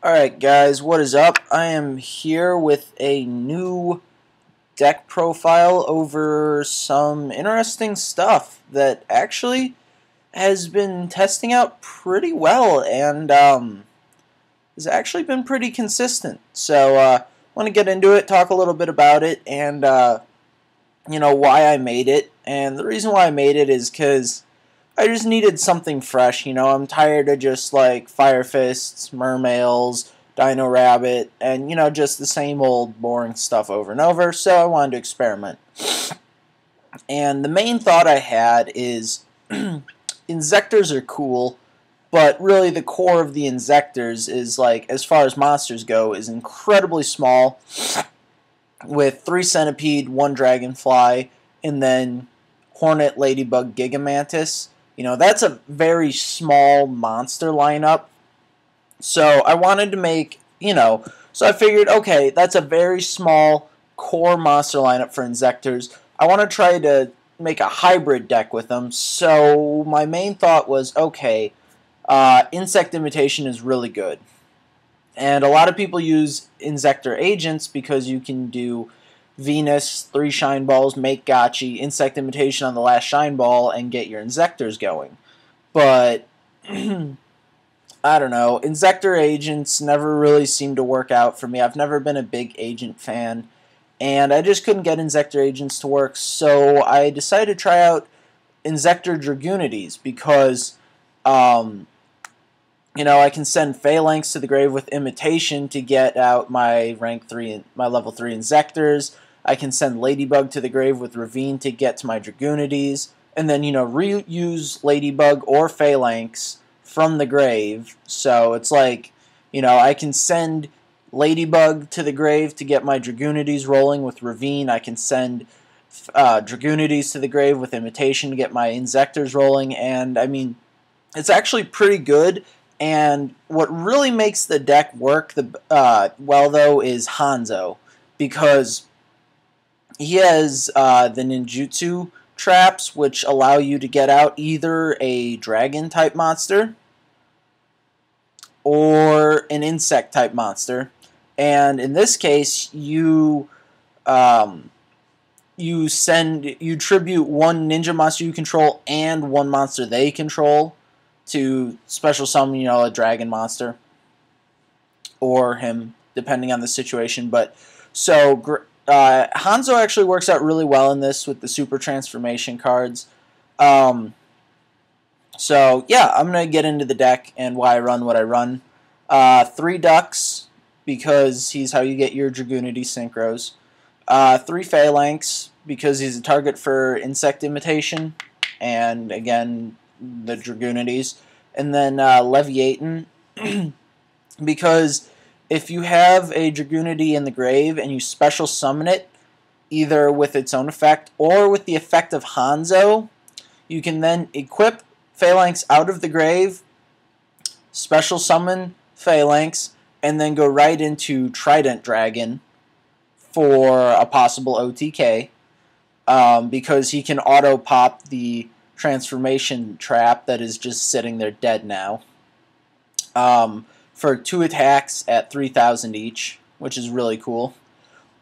Alright guys, what is up? I am here with a new deck profile over some interesting stuff that actually has been testing out pretty well and has actually been pretty consistent. So I want to get into it, talk a little bit about it, and why I made it. And the reason why I made it is because I just needed something fresh. I'm tired of just like Fire Fists, Mermails, Dino Rabbit, and just the same old boring stuff over and over. So I wanted to experiment. And the main thought I had is inzektors are cool, but really the core of the inzektors is like, as far as monsters go, is incredibly small, with 3 centipede, 1 dragonfly, and then Hornet, Ladybug, Gigamantis. That's a very small monster lineup. So I wanted to make, so I figured, okay, that's a very small core monster lineup for inzektors. I want to try to make a hybrid deck with them. So my main thought was, okay, insect imitation is really good. And a lot of people use inzektor agents because you can do Venus, 3 shine balls, make gotchi, insect imitation on the last shine ball, and get your inzektors going. But I don't know, inzektor agents never really seem to work out for me. I've never been a big agent fan, and I just couldn't get inzektor agents to work, so I decided to try out inzektor dragunities because I can send phalanx to the grave with imitation to get out my my level 3 inzektors. I can send ladybug to the grave with ravine to get to my dragunities, and then reuse ladybug or phalanx from the grave. So it's like, I can send ladybug to the grave to get my dragunities rolling with ravine. I can send dragunities to the grave with imitation to get my inzektors rolling, and I mean, it's actually pretty good. And what really makes the deck work well, though, is Hanzo, because he has the ninjutsu traps, which allow you to get out either a dragon-type monster or an insect-type monster. And in this case, you tribute 1 ninja monster you control and 1 monster they control to special summon, a dragon monster, or him, depending on the situation. But so Hanzo actually works out really well in this with the super transformation cards. So yeah, I'm gonna get into the deck and why I run what I run. 3 ducks, because he's how you get your dragunity synchros. 3 phalanx, because he's a target for insect imitation, and again, the dragunities. And then leviatin, because if you have a dragunity in the grave and you special summon it, either with its own effect or with the effect of Hanzo, you can then equip phalanx out of the grave, special summon phalanx, and then go right into Trident Dragon for a possible OTK, because he can auto pop the transformation trap that is just sitting there dead now, for 2 attacks at 3,000 each, which is really cool.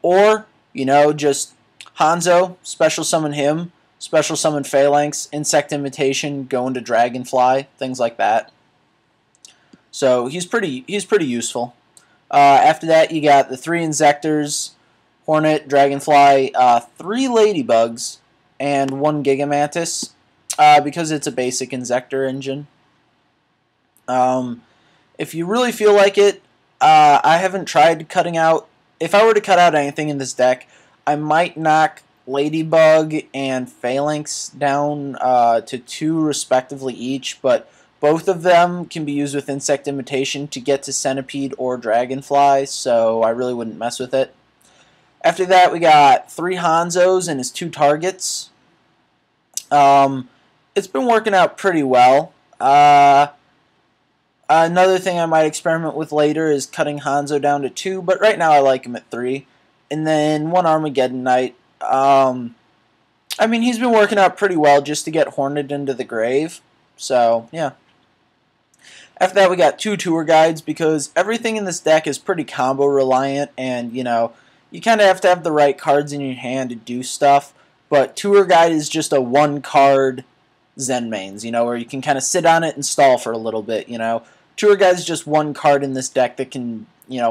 Or, just Hanzo, special summon him, special summon phalanx, insect imitation, go into dragonfly, things like that. So he's pretty useful. After that, you got the 3 inzektors, Hornet, Dragonfly, 3 ladybugs, and 1 Gigamantis, because it's a basic inzektor engine. If you really feel like it, I haven't tried cutting out. If I were to cut out anything in this deck, I might knock ladybug and phalanx down to 2 respectively each, but both of them can be used with insect imitation to get to centipede or dragonfly, so I really wouldn't mess with it. After that, we got 3 Hanzos and his 2 targets. It's been working out pretty well. Another thing I might experiment with later is cutting Hanzo down to 2, but right now I like him at 3. And then 1 Armageddon Knight. I mean, he's been working out pretty well just to get Hornet into the grave. So, yeah. After that, we got 2 tour guides because everything in this deck is pretty combo reliant, and you kind of have to have the right cards in your hand to do stuff. But tour guide is just a 1-card Zen mains, where you can kind of sit on it and stall for a little bit. Tour guide is just 1 card in this deck that can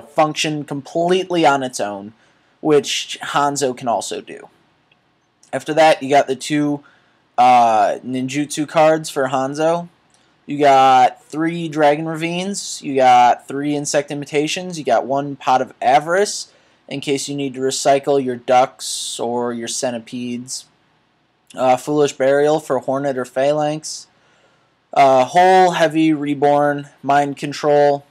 function completely on its own, which Hanzo can also do. After that, you got the 2 ninjutsu cards for Hanzo. You got 3 Dragon Ravines, you got 3 Insect Imitations, you got 1 Pot of Avarice, in case you need to recycle your ducks or your centipedes. Foolish Burial for Hornet or Phalanx. Whole Heavy Reborn, Mind Control.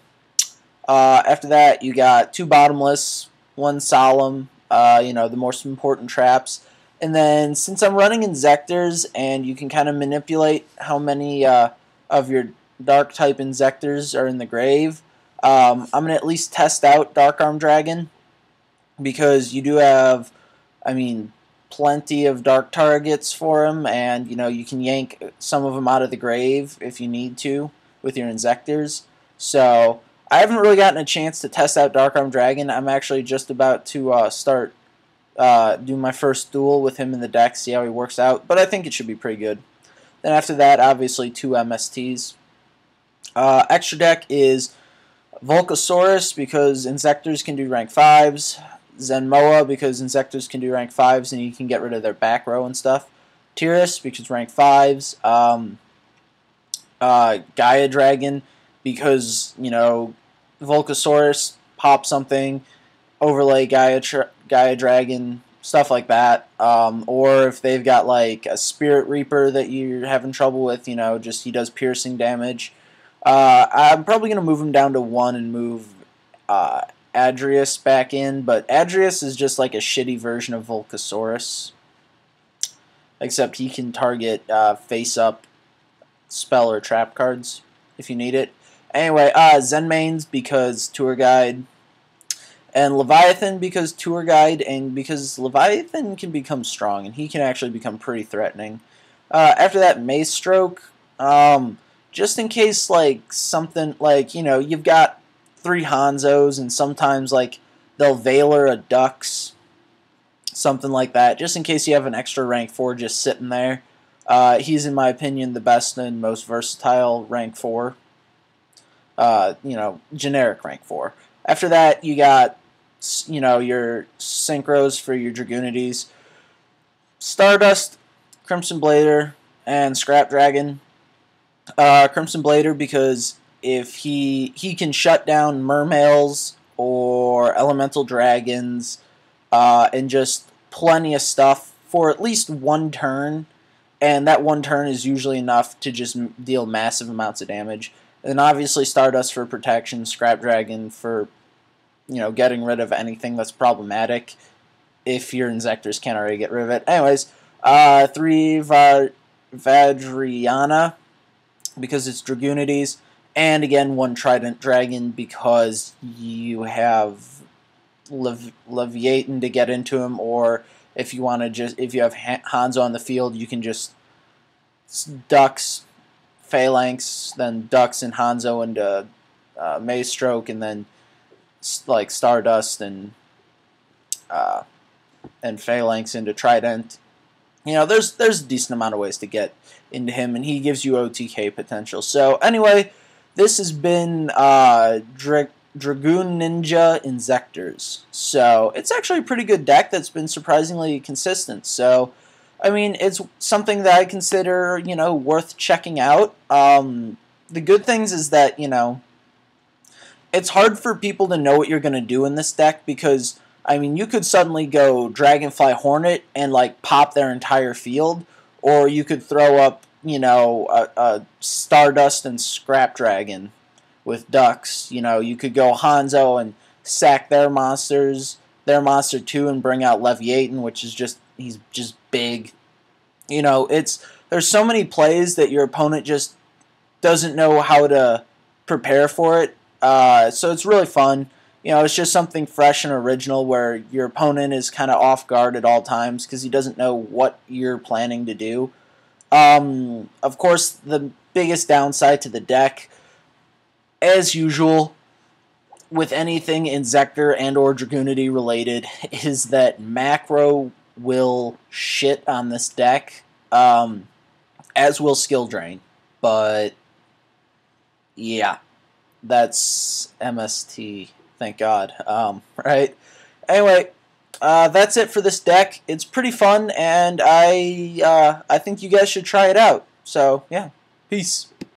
After that, you got 2 Bottomless, 1 Solemn, the most important traps. And then, since I'm running Inzektors, and you can kind of manipulate how many of your dark type inzektors are in the grave, I'm going to at least test out Dark Arm Dragon, because you do have, plenty of dark targets for him, and you can yank some of them out of the grave if you need to with your inzektors. So I haven't really gotten a chance to test out Dark Arm Dragon. I'm actually just about to start do my first duel with him in the deck, see how he works out, but I think it should be pretty good. Then after that, obviously 2 MSTs. Extra deck is Volcasaurus, because Inzektors can do rank 5s. Zenmoa, because Inzektors can do rank 5s and you can get rid of their back row and stuff. Tyrus, because rank 5s. Gaia Dragon, because, Volcasaurus, pop something, overlay Gaia Dragon, stuff like that. Or if they've got like a Spirit Reaper that you're having trouble with, just he does piercing damage. I'm probably going to move him down to 1 and move Adrius back in, but Adrius is just like a shitty version of Volcasaurus, except he can target face-up spell or trap cards if you need it. Anyway, Zen mains, because tour guide, and Leviathan, because tour guide, and because Leviathan can become strong, and he can actually become pretty threatening. After that, Mace Stroke, just in case, like, something, like, you've got 3 Hanzos, and sometimes, like, they'll Valor a Dux, something like that, just in case you have an extra rank 4 just sitting there. He's, in my opinion, the best and most versatile rank 4. Generic rank 4. After that, you got, your synchros for your dragunities. Stardust, Crimson Blader, and Scrap Dragon. Crimson Blader, because if he can shut down mermails or elemental dragons, and just plenty of stuff for at least 1 turn, and that 1 turn is usually enough to just deal massive amounts of damage. And obviously Stardust for protection, Scrap Dragon for, getting rid of anything that's problematic if your Inzektors can't already get rid of it. Anyways, 3 Vadriana, because it's Dragunities, and again 1 Trident Dragon, because you have Leviathan to get into him, or if you want to if you have Hanzo on the field, you can just Dux, Phalanx, then Dux and Hanzo into Maze Stroke, and then like Stardust and Phalanx into Trident. There's a decent amount of ways to get into him, and he gives you OTK potential. So anyway, this has been Dragoon Ninja Inzektors. So it's actually a pretty good deck that's been surprisingly consistent. So it's something that I consider, worth checking out. The good things is that, it's hard for people to know what you're going to do in this deck, because, you could suddenly go Dragonfly Hornet and, like, pop their entire field, or you could throw up, a Stardust and Scrap Dragon with Ducks. You could go Hanzo and sack their monsters, their monster 2, and bring out Leviathan, which is he's just big. There's so many plays that your opponent just doesn't know how to prepare for it. So it's really fun. It's just something fresh and original where your opponent is kind of off guard at all times because he doesn't know what you're planning to do. Of course, the biggest downside to the deck as usual, with anything inzektor and or dragunity related, is that macro will shit on this deck, as will skill drain. But yeah, that's MST. Thank God. Right. Anyway, that's it for this deck. It's pretty fun, and I think you guys should try it out. So yeah, peace.